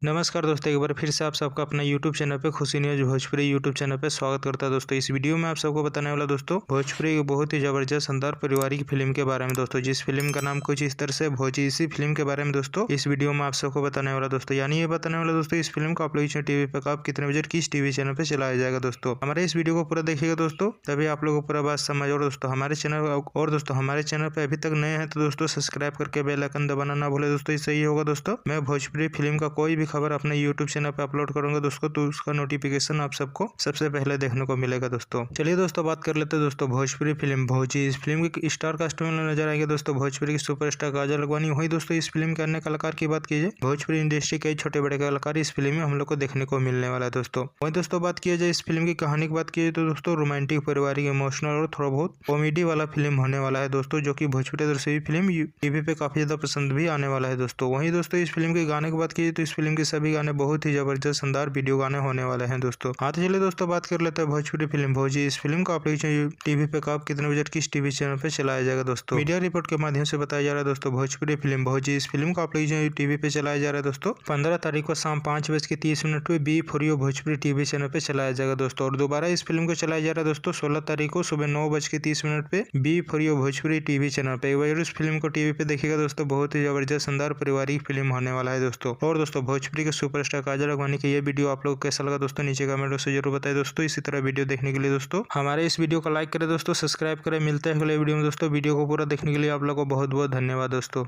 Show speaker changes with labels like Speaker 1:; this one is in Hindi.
Speaker 1: नमस्कार दोस्तों, एक बार फिर से आप सबका अपना यूट्यूब चैनल पे खुशी न्यूज भोजपुरी यूट्यूब चैनल पे स्वागत करता है। दोस्तों इस वीडियो में आप सबको बताने वाला दोस्तों भोजपुरी की बहुत ही जबरदस्त शानदार पारिवारिक फिल्म के बारे में दोस्तों, जिस फिल्म का नाम कुछ इस तरह से भोजी। इसी फिल्म के बारे में दोस्तों इस वीडियो में आप सबको बताने वाला दोस्तों, यानी ये बताने वाला दोस्तों इस फिल्म को आप लोग टीवी पे कब कितने बजे किस टीवी चैनल पे चलाया जाएगा। दोस्तों हमारे इस वीडियो को पूरा देखिएगा दोस्तों, तभी आप लोगों को पूरा बात समझ। और दोस्तों हमारे चैनल पे अभी तक नए हैं तो दोस्तों सब्सक्राइब करके बेल आइकन दबाना ना भूले दोस्तों। इससे ही होगा दोस्तों, मैं भोजपुरी फिल्म का कोई भी खबर अपने यूट्यूब चैनल पे अपलोड करूंगा दोस्तों, तो उसका नोटिफिकेशन आप सबको सबसे पहले देखने को मिलेगा। दोस्तों चलिए दोस्तों बात कर लेते हैं दोस्तों भोजपुरी फिल्म भोजी। इस फिल्म की स्टार कास्ट में नजर आएंगे दोस्तों भोजपुरी की सुपरस्टार काजल अगवानी। वही दोस्तों इस फिल्म के अन्य कलाकार की बात कीजिए, भोजपुरी इंडस्ट्री के छोटे बड़े कलाकार इस फिल्म में हम लोग को देखने को मिलने वाला है। दोस्तों वही दोस्तों बात किया जाए इस फिल्म की कहानी की बात की जाए तो दोस्तों रोमांटिक पारिवारिक इमोशनल और थोड़ा बहुत कॉमेडी वाला फिल्म होने वाला है दोस्तों, जो कि भोजपुरी दर्शक फिल्म टीवी पे काफी ज्यादा पसंद भी आने वाला है। दोस्तों वही दोस्तों इस फिल्म के गाने की बात की तो इस फिल्म के सभी गाने बहुत ही जबरदस्त शानदार वीडियो गाने होने वाले हैं। दोस्तों आते चलिए दोस्तों बात कर लेते हैं भोजपुरी फिल्म भोजी। इस फिल्म को आप लोग टीवी पे कब कितने बजे किस टीवी चैनल पे चलाया जाएगा। दोस्तों मीडिया रिपोर्ट के माध्यम से बताया जा रहा है दोस्तों भोजपुरी फिल्म भोजी। इस फिल्म को आप लोग टीवी पे चलाया जा रहा है दोस्तों 15 तारीख को शाम 5:30 पे B for you Bhojpuri TV channel पे चलाया जाएगा। दोस्तों और दोबारा इस फिल्म को चलाया जा रहा है दोस्तों 16 तारीख को सुबह 9:30 पे B for you Bhojpuri TV channel पे। एक बार इस फिल्म को टीवी पे देखिएगा दोस्तों, बहुत ही जबरदस्त शानदार पारिवारिक फिल्म होने वाला है। दोस्तों और दोस्तों भोजपुरी के सुपरस्टार काजल अगवानी की ये वीडियो आप लोग कैसा लगा दोस्तों, नीचे कमेंट से जरूर बताएं दोस्तों। इसी तरह वीडियो देखने के लिए दोस्तों हमारे इस वीडियो को लाइक करें दोस्तों, सब्सक्राइब करें। मिलते हैं अगले वीडियो में दोस्तों। वीडियो को पूरा देखने के लिए आप लोगों को बहुत बहुत धन्यवाद दोस्तों।